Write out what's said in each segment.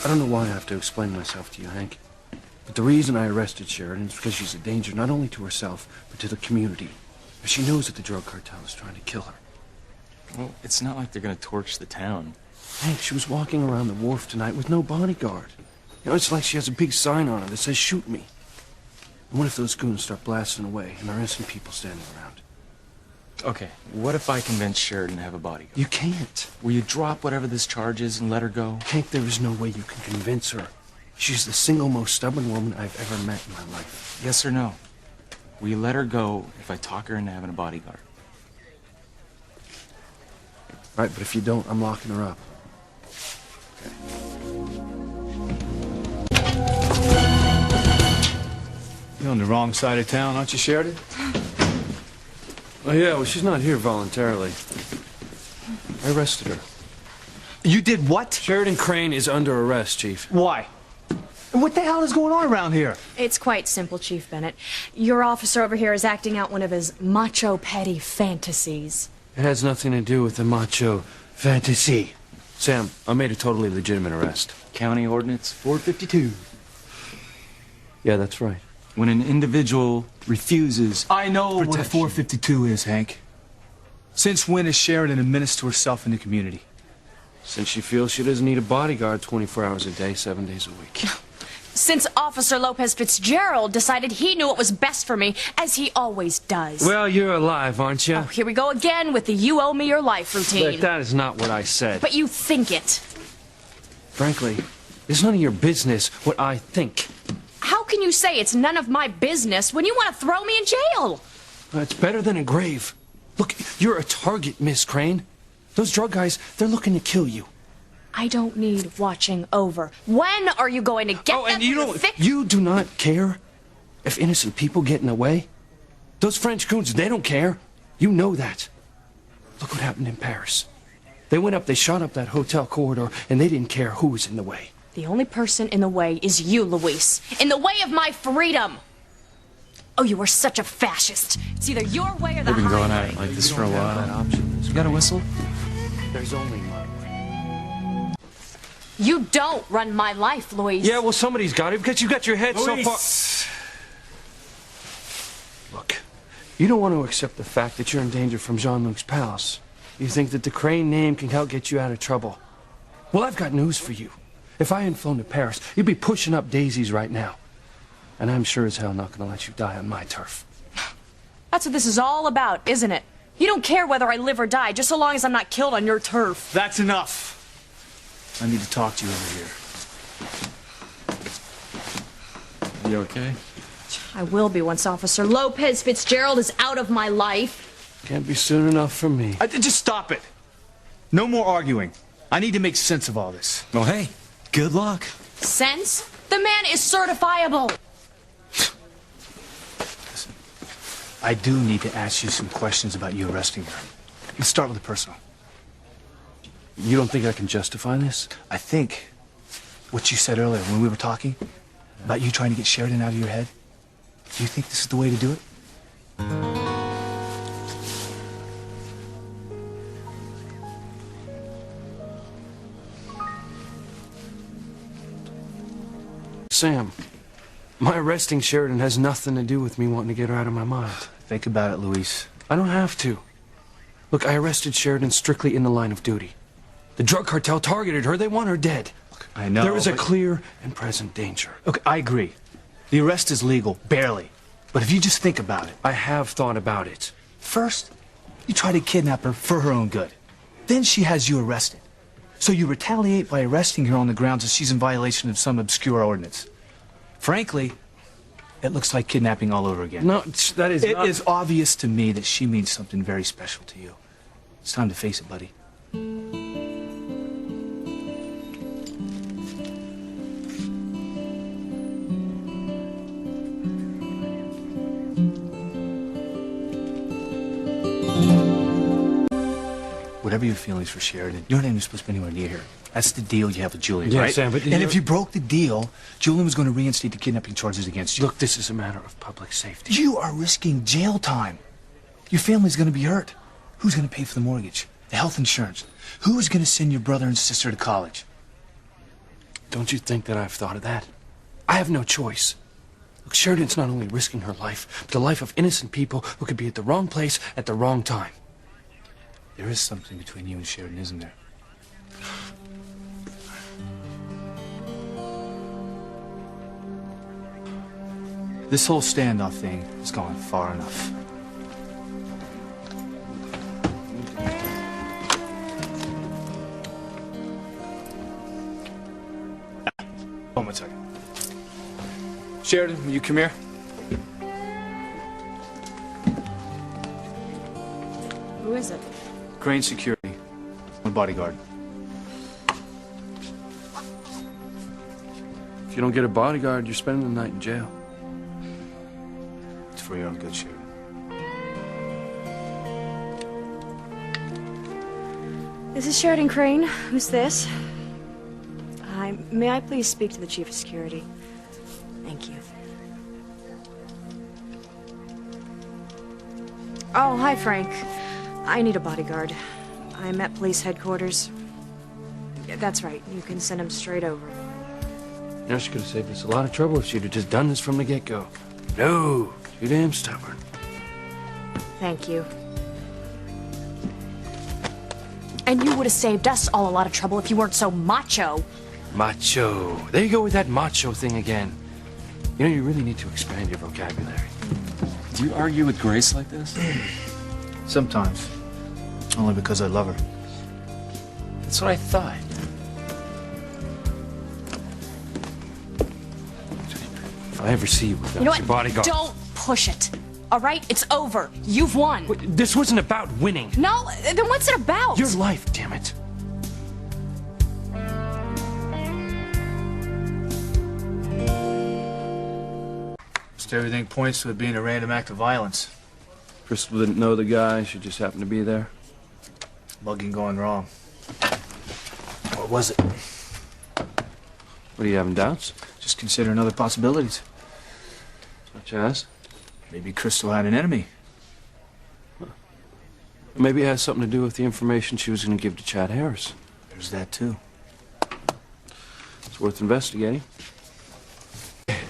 I don't know why I have to explain myself to you, Hank. But the reason I arrested Sheridan is because she's a danger not only to herself, but to the community. She knows that the drug cartel is trying to kill her. Well, it's not like they're gonna torch the town. Hank, she was walking around the wharf tonight with no bodyguard. You know, it's like she has a big sign on her that says, "Shoot me." And what if those goons start blasting away and there are innocent people standing around? Okay, what if I convince Sheridan to have a bodyguard? You can't. Will you drop whatever this charge is and let her go? Hank, there is no way you can convince her. She's the single most stubborn woman I've ever met in my life. Yes or no? Will you let her go if I talk her into having a bodyguard? Right, but if you don't, I'm locking her up. Okay. You're on the wrong side of town, aren't you, Sheridan? Oh, yeah, well, she's not here voluntarily. I arrested her. You did what? Sheridan Crane is under arrest, Chief. Why? And what the hell is going on around here? It's quite simple, Chief Bennett. Your officer over here is acting out one of his macho petty fantasies. It has nothing to do with the macho fantasy. Sam, I made a totally legitimate arrest. County Ordinance 452. Yeah, that's right. When an individual refuses... I know what a Protection. 452 is, Hank. Since when is Sheridan a menace to herself and the community? Since she feels she doesn't need a bodyguard 24 hours a day, 7 days a week. Since Officer Lopez Fitzgerald decided he knew what was best for me, as he always does. Well, you're alive, aren't you? Oh, here we go again with the you owe me your life routine. Look, that is not what I said. But you think it. Frankly, it's none of your business what I think. How can you say it's none of my business when you want to throw me in jail? It's better than a grave. Look, you're a target, Miss Crane. Those drug guys, they're looking to kill you. I don't need watching over. When are you going to get Oh, and them you for the don't... fix? You do not care if innocent people get in the way? Those French goons, they don't care. You know that. Look what happened in Paris. They went up, they shot up that hotel corridor, and they didn't care who was in the way. The only person in the way is you, Luis. In the way of my freedom. Oh, you are such a fascist. It's either your way or the They've been going at highway. it like this You for a don't have while. that option. You got a whistle? There's only mine. You don't run my life, Luis. Yeah, well, somebody's got it because you got your head so far... Look, you don't want to accept the fact that you're in danger from Jean-Luc's palace. You think that the Crane name can help get you out of trouble. Well, I've got news for you. If I hadn't flown to Paris, you'd be pushing up daisies right now. And I'm sure as hell not going to let you die on my turf. That's what this is all about, isn't it? You don't care whether I live or die, just so long as I'm not killed on your turf. That's enough. I need to talk to you over here. You okay? I will be once Officer Lopez Fitzgerald is out of my life. Can't be soon enough for me. Just stop it. No more arguing. I need to make sense of all this. Well, hey, good luck. Sense? The man is certifiable. Listen, I do need to ask you some questions about you arresting her. Let's start with the personal. You don't think I can justify this? I think what you said earlier when we were talking about you trying to get Sheridan out of your head, do you think this is the way to do it? Sam, my arresting Sheridan has nothing to do with me wanting to get her out of my mind. Think about it, Luis. I don't have to. Look, I arrested Sheridan strictly in the line of duty. The drug cartel targeted her. They want her dead. Look, I know. There is a but- clear and present danger. Okay, I agree. The arrest is legal, barely. But if you just think about it. I have thought about it. First, you try to kidnap her for her own good. Then she has you arrested. So you retaliate by arresting her on the grounds that she's in violation of some obscure ordinance. Frankly, it looks like kidnapping all over again. No, that is It not... is obvious to me that she means something very special to you. It's time to face it, buddy. Whatever your feelings for Sheridan, your name is supposed to be anywhere near here. That's the deal you have with Julian, Yeah, right? Sam, but and if you broke the deal, Julian was going to reinstate the kidnapping charges against you. Look, this is a matter of public safety. You are risking jail time. Your family's going to be hurt. Who's going to pay for the mortgage, the health insurance? Who's going to send your brother and sister to college? Don't you think that I've thought of that? I have no choice. Look, Sheridan's not only risking her life, but the life of innocent people who could be at the wrong place at the wrong time. There is something between you and Sheridan, isn't there? This whole standoff thing has gone far enough. Hold on a second. Sheridan, will you come here? Who is it? Crane Security. My bodyguard. If you don't get a bodyguard, you're spending the night in jail. It's for your own good, Sheridan. This is Sheridan Crane. Who's this? Hi, may I please speak to the Chief of Security? Thank you. Oh, hi, Frank. I need a bodyguard. I'm at police headquarters. That's right. You can send him straight over. You know, she could have saved us a lot of trouble if she'd have just done this from the get-go. No, too damn stubborn. Thank you. And you would have saved us all a lot of trouble if you weren't so macho. Macho. There you go with that macho thing again. You know, you really need to expand your vocabulary. Do you argue with Grace like this? Sometimes. Only because I love her. That's what I thought. If I ever see you without You know your what? bodyguard... Don't push it. All right? It's over. You've won. Wait, this wasn't about winning. No? Then what's it about? Your life, damn it. Just everything points to it being a random act of violence. Crystal didn't know the guy. She just happened to be there. Mugging gone wrong. What was it? What, are you having doubts? Just considering other possibilities. Such as? Maybe Crystal had an enemy. Maybe it has something to do with the information she was going to give to Chad Harris. There's that, too. It's worth investigating.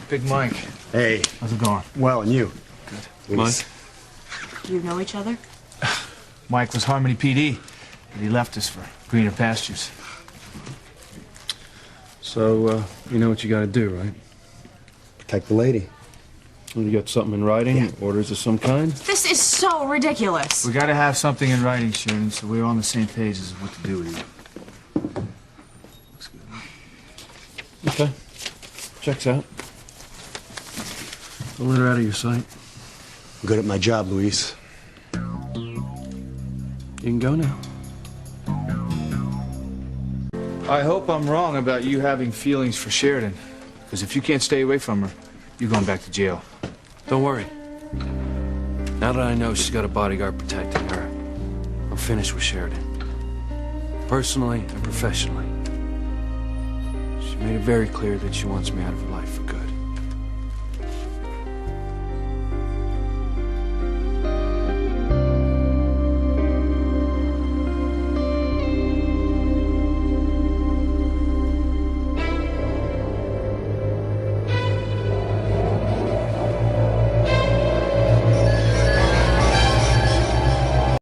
Big Mike. Hey, How's it going? well, and you? Good. Luis. Do you know each other? Mike was Harmony PD, but he left us for greener pastures. So, you know what you got to do, right? Protect the lady. You got something in writing? Yeah. Orders of some kind? This is so ridiculous. We gotta have something in writing, Sheridan, so we're on the same page as what to do with you. Looks good. Okay. Checks out. Don't let her out of your sight. I'm good at my job, Luis. You can go now. I hope I'm wrong about you having feelings for Sheridan, because if you can't stay away from her, you're going back to jail. Don't worry. Now that I know she's got a bodyguard protecting her, I'm finished with Sheridan. Personally and professionally. She made it very clear that she wants me out of her life for good.